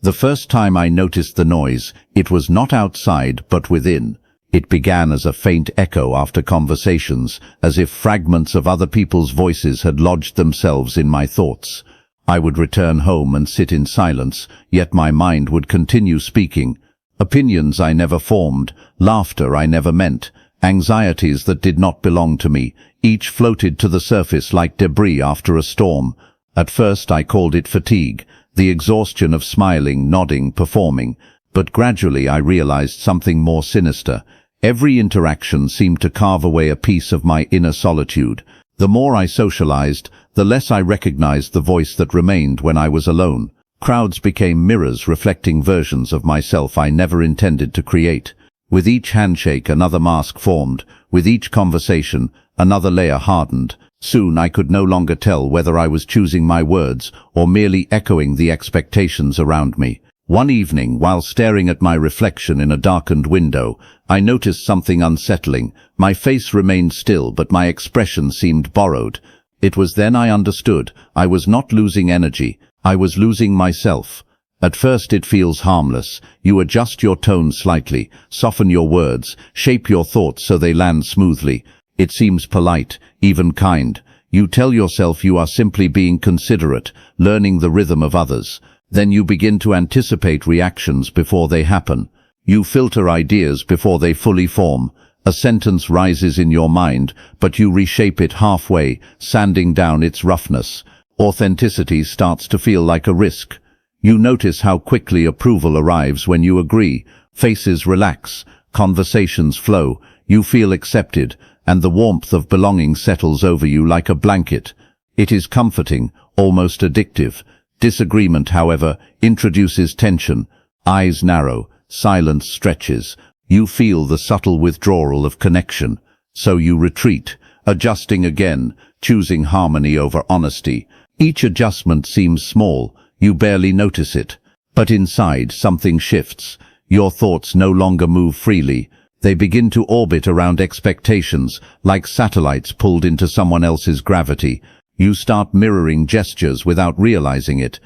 The first time I noticed the noise, it was not outside but within. It began as a faint echo after conversations, as if fragments of other people's voices had lodged themselves in my thoughts. I would return home and sit in silence, yet my mind would continue speaking. Opinions I never formed, laughter I never meant, anxieties that did not belong to me, each floated to the surface like debris after a storm. At first I called it fatigue, the exhaustion of smiling, nodding, performing, but gradually I realized something more sinister. Every interaction seemed to carve away a piece of my inner solitude. The more I socialized, the less I recognized the voice that remained when I was alone. Crowds became mirrors reflecting versions of myself I never intended to create. With each handshake another mask formed, with each conversation another layer hardened. Soon I could no longer tell whether I was choosing my words or merely echoing the expectations around me. One evening, while staring at my reflection in a darkened window, I noticed something unsettling. My face remained still, but my expression seemed borrowed. It was then I understood. I was not losing energy. I was losing myself. At first it feels harmless. You adjust your tone slightly, soften your words, shape your thoughts so they land smoothly. It seems polite, even kind. You tell yourself you are simply being considerate, learning the rhythm of others. Then you begin to anticipate reactions before they happen. You filter ideas before they fully form. A sentence rises in your mind, but you reshape it halfway, sanding down its roughness. Authenticity starts to feel like a risk. You notice how quickly approval arrives when you agree. Faces relax, conversations flow, you feel accepted, and the warmth of belonging settles over you like a blanket. It is comforting, almost addictive. Disagreement, however, introduces tension. Eyes narrow, silence stretches. You feel the subtle withdrawal of connection. So you retreat, adjusting again, choosing harmony over honesty. Each adjustment seems small, you barely notice it. But inside, something shifts. Your thoughts no longer move freely. They begin to orbit around expectations, like satellites pulled into someone else's gravity. You start mirroring gestures without realizing it.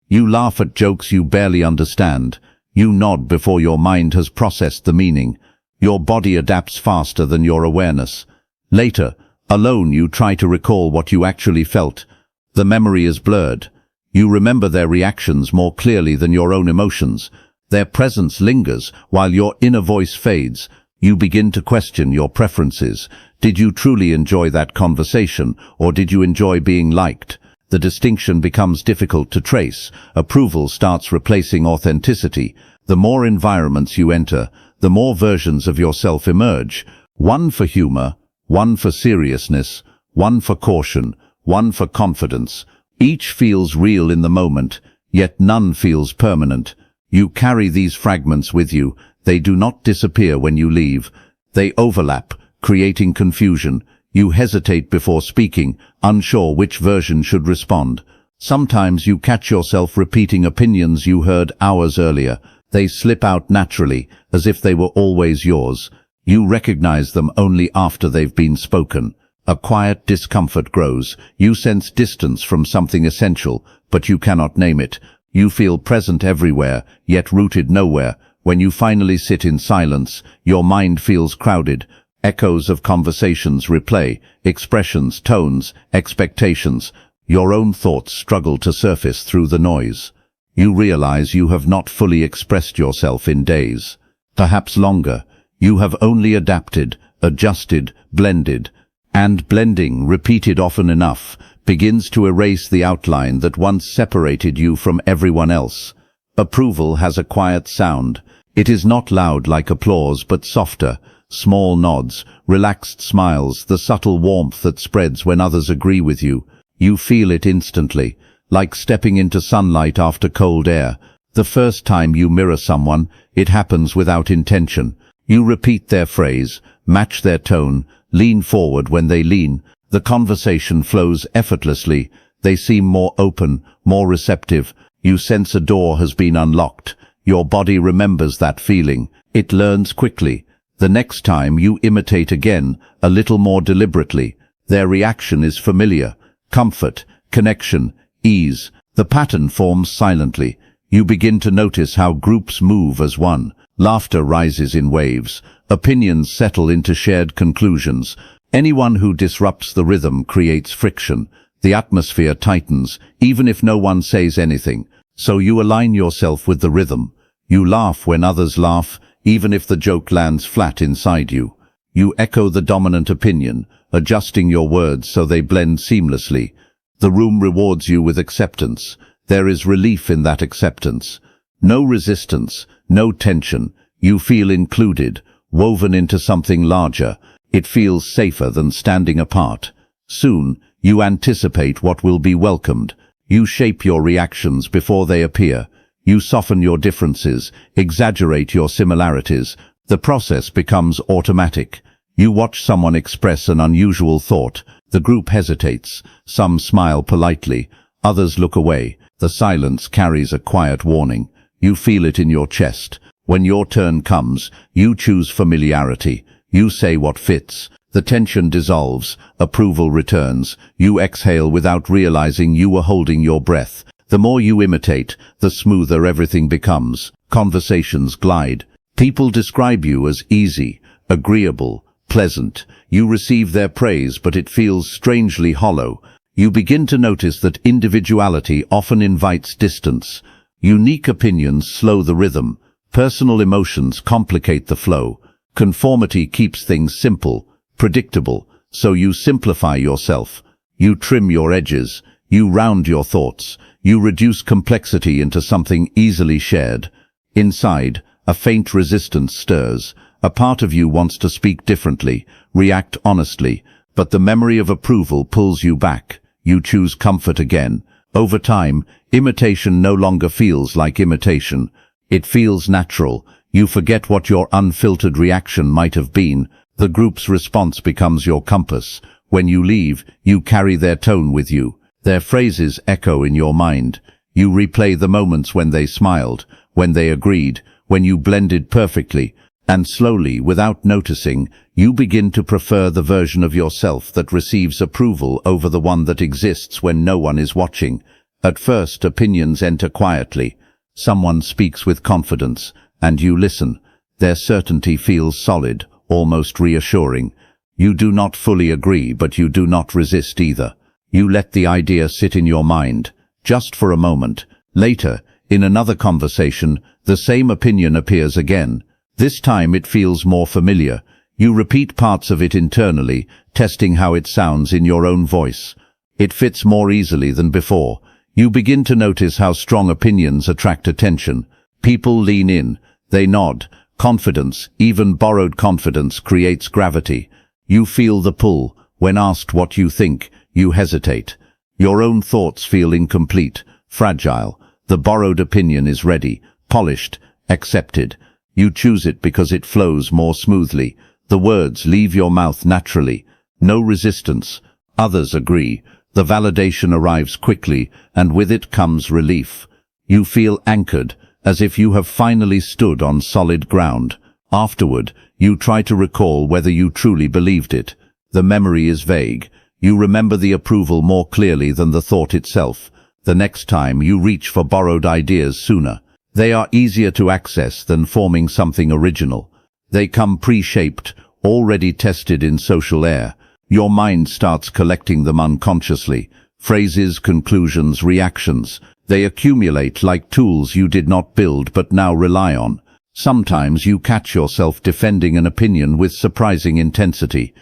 You laugh at jokes you barely understand. You nod before your mind has processed the meaning. Your body adapts faster than your awareness. Later, alone, you try to recall what you actually felt. The memory is blurred. You remember their reactions more clearly than your own emotions. Their presence lingers while your inner voice fades. You begin to question your preferences. Did you truly enjoy that conversation, or did you enjoy being liked? The distinction becomes difficult to trace. Approval starts replacing authenticity. The more environments you enter, the more versions of yourself emerge. One for humor, one for seriousness, one for caution, one for confidence. Each feels real in the moment, yet none feels permanent. You carry these fragments with you. They do not disappear when you leave. They overlap, creating confusion. You hesitate before speaking, unsure which version should respond. Sometimes you catch yourself repeating opinions you heard hours earlier. They slip out naturally, as if they were always yours. You recognize them only after they've been spoken. A quiet discomfort grows. You sense distance from something essential, but you cannot name it. You feel present everywhere, yet rooted nowhere. When you finally sit in silence, your mind feels crowded. Echoes of conversations replay, expressions, tones, expectations. Your own thoughts struggle to surface through the noise. You realize you have not fully expressed yourself in days. Perhaps longer. You have only adapted, adjusted, blended. And blending, repeated often enough, begins to erase the outline that once separated you from everyone else. Approval has a quiet sound. It is not loud like applause, but softer. Small nods, relaxed smiles, the subtle warmth that spreads when others agree with you. You feel it instantly, like stepping into sunlight after cold air. The first time you mirror someone, it happens without intention. You repeat their phrase, match their tone, lean forward when they lean. The conversation flows effortlessly. They seem more open, more receptive. You sense a door has been unlocked. Your body remembers that feeling. It learns quickly. The next time you imitate again, a little more deliberately. Their reaction is familiar. Comfort, connection, ease. The pattern forms silently. You begin to notice how groups move as one. Laughter rises in waves. Opinions settle into shared conclusions. Anyone who disrupts the rhythm creates friction. The atmosphere tightens, even if no one says anything. So you align yourself with the rhythm. You laugh when others laugh, even if the joke lands flat inside you. You echo the dominant opinion, adjusting your words so they blend seamlessly. The room rewards you with acceptance. There is relief in that acceptance. No resistance, no tension. You feel included, woven into something larger. It feels safer than standing apart. Soon, you anticipate what will be welcomed. You shape your reactions before they appear. You soften your differences, exaggerate your similarities. The process becomes automatic. You watch someone express an unusual thought. The group hesitates. Some smile politely. Others look away. The silence carries a quiet warning. You feel it in your chest. When your turn comes, you choose familiarity. You say what fits. The tension dissolves. Approval returns. You exhale without realizing you were holding your breath. The more you imitate, the smoother everything becomes. Conversations glide. People describe you as easy, agreeable, pleasant. You receive their praise, but it feels strangely hollow. You begin to notice that individuality often invites distance. Unique opinions slow the rhythm. Personal emotions complicate the flow. Conformity keeps things simple, predictable, so you simplify yourself. You trim your edges. You round your thoughts. You reduce complexity into something easily shared. Inside, a faint resistance stirs. A part of you wants to speak differently, react honestly, but the memory of approval pulls you back. You choose comfort again. Over time, imitation no longer feels like imitation. It feels natural. You forget what your unfiltered reaction might have been. The group's response becomes your compass. When you leave, you carry their tone with you. Their phrases echo in your mind. You replay the moments when they smiled, when they agreed, when you blended perfectly. And slowly, without noticing, you begin to prefer the version of yourself that receives approval over the one that exists when no one is watching. At first, opinions enter quietly. Someone speaks with confidence, and you listen. Their certainty feels solid, almost reassuring. You do not fully agree, but you do not resist either. You let the idea sit in your mind, just for a moment. Later, in another conversation, the same opinion appears again. This time it feels more familiar. You repeat parts of it internally, testing how it sounds in your own voice. It fits more easily than before. You begin to notice how strong opinions attract attention. People lean in. They nod. Confidence, even borrowed confidence, creates gravity. You feel the pull. When asked what you think, you hesitate. Your own thoughts feel incomplete, fragile. The borrowed opinion is ready, polished, accepted. You choose it because it flows more smoothly. The words leave your mouth naturally. No resistance. Others agree. The validation arrives quickly, and with it comes relief. You feel anchored, as if you have finally stood on solid ground. Afterward, you try to recall whether you truly believed it. The memory is vague. You remember the approval more clearly than the thought itself. The next time, you reach for borrowed ideas sooner. They are easier to access than forming something original. They come pre-shaped, already tested in social air. Your mind starts collecting them unconsciously. Phrases, conclusions, reactions. They accumulate like tools you did not build but now rely on. Sometimes you catch yourself defending an opinion with surprising intensity.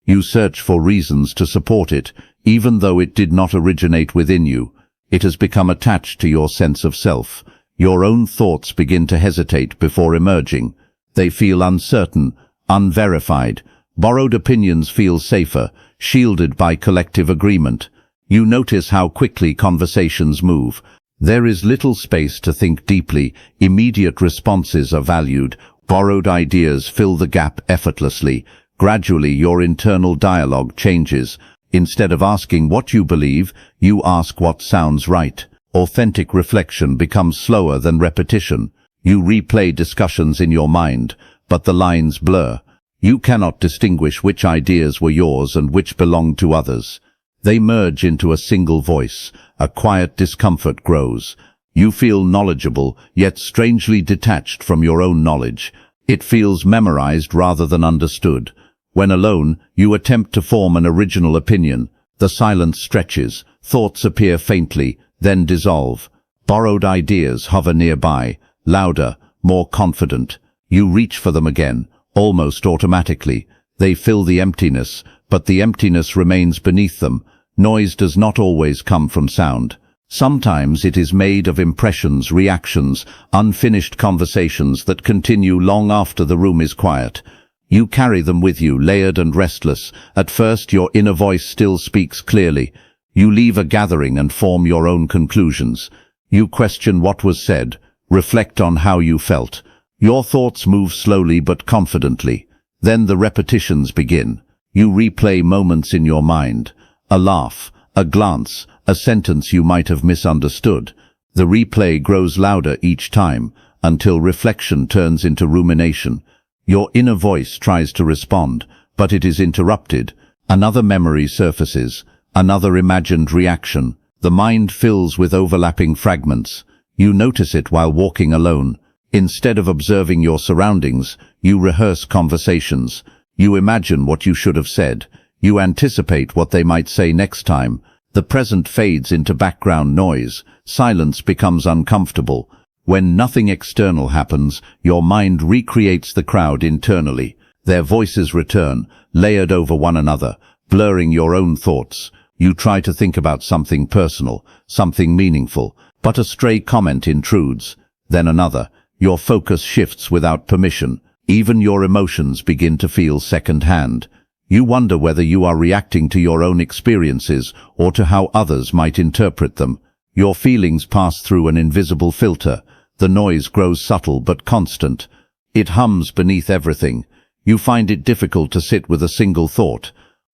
You search for reasons to support it, even though it did not originate within you. It has become attached to your sense of self. Your own thoughts begin to hesitate before emerging. They feel uncertain, unverified. Borrowed opinions feel safer, shielded by collective agreement. You notice how quickly conversations move. There is little space to think deeply. Immediate responses are valued. Borrowed ideas fill the gap effortlessly. Gradually, your internal dialogue changes. Instead of asking what you believe, you ask what sounds right. Authentic reflection becomes slower than repetition. You replay discussions in your mind, but the lines blur. You cannot distinguish which ideas were yours and which belonged to others. They merge into a single voice. A quiet discomfort grows. You feel knowledgeable, yet strangely detached from your own knowledge. It feels memorized rather than understood. When alone, you attempt to form an original opinion. The silence stretches, thoughts appear faintly, then dissolve. Borrowed ideas hover nearby, louder, more confident. You reach for them again, almost automatically. They fill the emptiness, but the emptiness remains beneath them. Noise does not always come from sound. Sometimes it is made of impressions, reactions, unfinished conversations that continue long after the room is quiet. You carry them with you, layered and restless. At first your inner voice still speaks clearly. You leave a gathering and form your own conclusions. You question what was said, reflect on how you felt. Your thoughts move slowly but confidently. Then the repetitions begin. You replay moments in your mind. A laugh, a glance, a sentence you might have misunderstood. The replay grows louder each time, until reflection turns into rumination. Your inner voice tries to respond, but it is interrupted. Another memory surfaces, another imagined reaction. The mind fills with overlapping fragments. You notice it while walking alone. Instead of observing your surroundings, you rehearse conversations. You imagine what you should have said. You anticipate what they might say next time. The present fades into background noise. Silence becomes uncomfortable. When nothing external happens, your mind recreates the crowd internally. Their voices return, layered over one another, blurring your own thoughts. You try to think about something personal, something meaningful, but a stray comment intrudes. Then another. Your focus shifts without permission. Even your emotions begin to feel second-hand. You wonder whether you are reacting to your own experiences or to how others might interpret them. Your feelings pass through an invisible filter. The noise grows subtle but constant. It hums beneath everything. You find it difficult to sit with a single thought.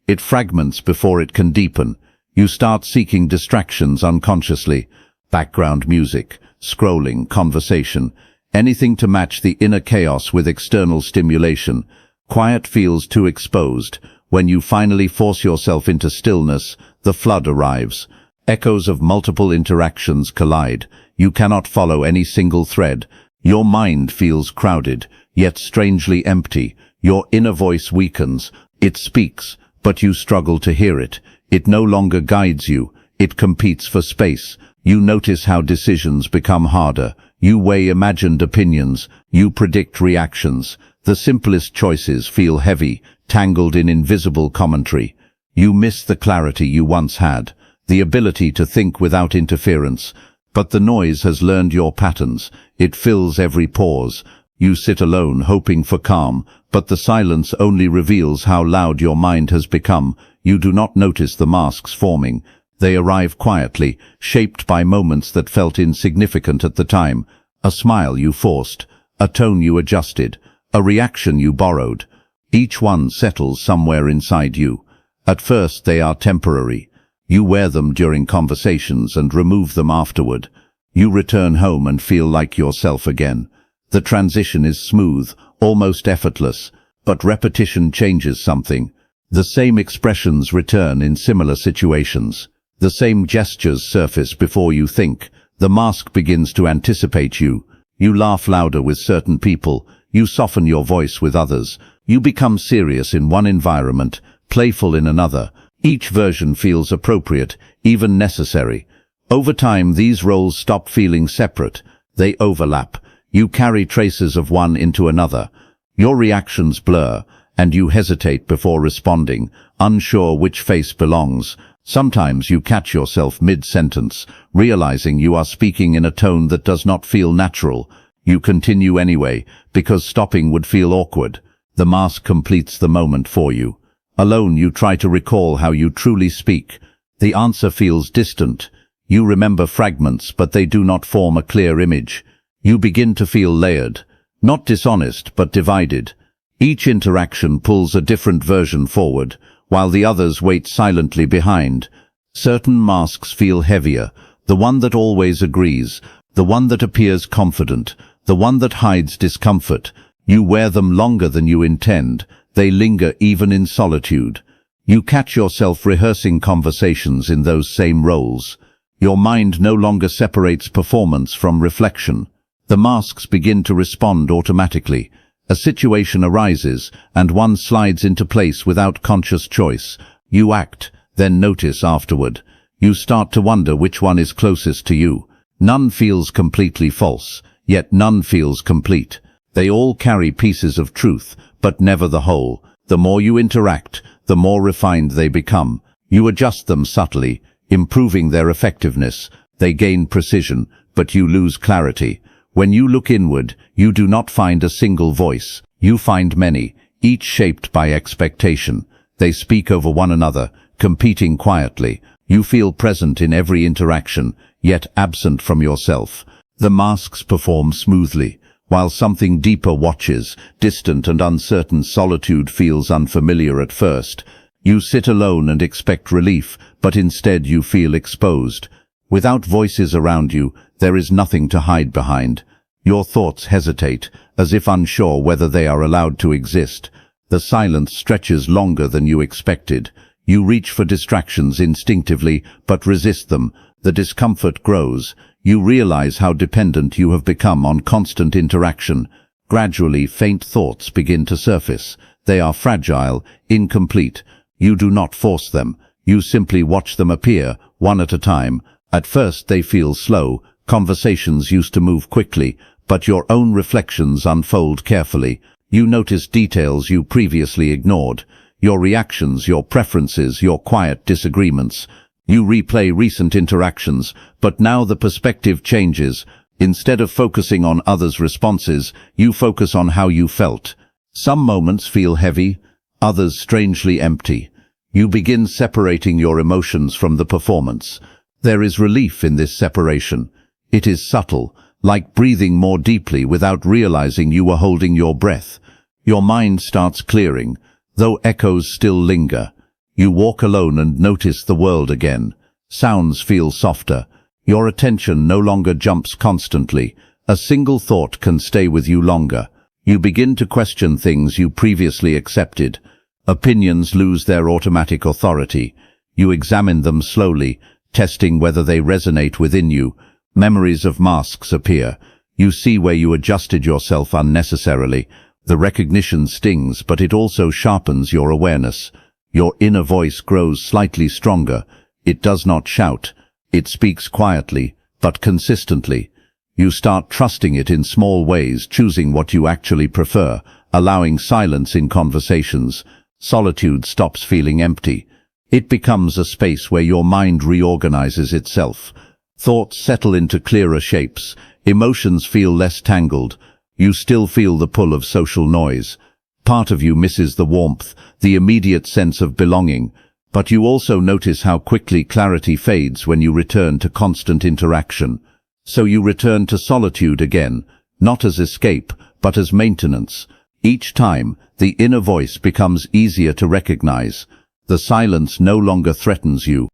It fragments before it can deepen. You start seeking distractions unconsciously. Background music, scrolling, conversation, anything to match the inner chaos with external stimulation. Quiet feels too exposed. When you finally force yourself into stillness, the flood arrives. Echoes of multiple interactions collide. You cannot follow any single thread. Your mind feels crowded, yet strangely empty. Your inner voice weakens. It speaks, but you struggle to hear it. It no longer guides you. It competes for space. You notice how decisions become harder. You weigh imagined opinions. You predict reactions. The simplest choices feel heavy, tangled in invisible commentary. You miss the clarity you once had, the ability to think without interference. But the noise has learned your patterns. It fills every pause. You sit alone, hoping for calm, but the silence only reveals how loud your mind has become. You do not notice the masks forming. They arrive quietly, shaped by moments that felt insignificant at the time. A smile you forced, a tone you adjusted, a reaction you borrowed. Each one settles somewhere inside you. At first they are temporary. You wear them during conversations and remove them afterward. You return home and feel like yourself again. The transition is smooth, almost effortless, but repetition changes something. The same expressions return in similar situations. The same gestures surface before you think. The mask begins to anticipate you. You laugh louder with certain people. You soften your voice with others. You become serious in one environment, playful in another. Each version feels appropriate, even necessary. Over time, these roles stop feeling separate. They overlap. You carry traces of one into another. Your reactions blur, and you hesitate before responding, unsure which face belongs. Sometimes you catch yourself mid-sentence, realizing you are speaking in a tone that does not feel natural. You continue anyway, because stopping would feel awkward. The mask completes the moment for you. Alone, you try to recall how you truly speak. The answer feels distant. You remember fragments, but they do not form a clear image. You begin to feel layered, not dishonest, but divided. Each interaction pulls a different version forward, while the others wait silently behind. Certain masks feel heavier, the one that always agrees, the one that appears confident, the one that hides discomfort. You wear them longer than you intend. They linger even in solitude. You catch yourself rehearsing conversations in those same roles. Your mind no longer separates performance from reflection. The masks begin to respond automatically. A situation arises, and one slides into place without conscious choice. You act, then notice afterward. You start to wonder which one is closest to you. None feels completely false, yet none feels complete. They all carry pieces of truth, but never the whole. The more you interact, the more refined they become. You adjust them subtly, improving their effectiveness. They gain precision, but you lose clarity. When you look inward, you do not find a single voice. You find many, each shaped by expectation. They speak over one another, competing quietly. You feel present in every interaction, yet absent from yourself. The masks perform smoothly, while something deeper watches. Distant and uncertain solitude feels unfamiliar at first. You sit alone and expect relief, but instead you feel exposed. Without voices around you, there is nothing to hide behind. Your thoughts hesitate, as if unsure whether they are allowed to exist. The silence stretches longer than you expected. You reach for distractions instinctively, but resist them. The discomfort grows. You realize how dependent you have become on constant interaction. Gradually, faint thoughts begin to surface. They are fragile, incomplete. You do not force them. You simply watch them appear, one at a time. At first they feel slow. Conversations used to move quickly, but your own reflections unfold carefully. You notice details you previously ignored. Your reactions, your preferences, your quiet disagreements. You replay recent interactions, but now the perspective changes. Instead of focusing on others' responses, you focus on how you felt. Some moments feel heavy, others strangely empty. You begin separating your emotions from the performance. There is relief in this separation. It is subtle, like breathing more deeply without realizing you were holding your breath. Your mind starts clearing, though echoes still linger. You walk alone and notice the world again. Sounds feel softer. Your attention no longer jumps constantly. A single thought can stay with you longer. You begin to question things you previously accepted. Opinions lose their automatic authority. You examine them slowly, testing whether they resonate within you. Memories of masks appear. You see where you adjusted yourself unnecessarily. The recognition stings, but it also sharpens your awareness. Your inner voice grows slightly stronger. It does not shout. It speaks quietly, but consistently. You start trusting it in small ways, choosing what you actually prefer, allowing silence in conversations. Solitude stops feeling empty. It becomes a space where your mind reorganizes itself. Thoughts settle into clearer shapes. Emotions feel less tangled. You still feel the pull of social noise. Part of you misses the warmth, the immediate sense of belonging, but you also notice how quickly clarity fades when you return to constant interaction. So you return to solitude again, not as escape, but as maintenance. Each time, the inner voice becomes easier to recognize. The silence no longer threatens you.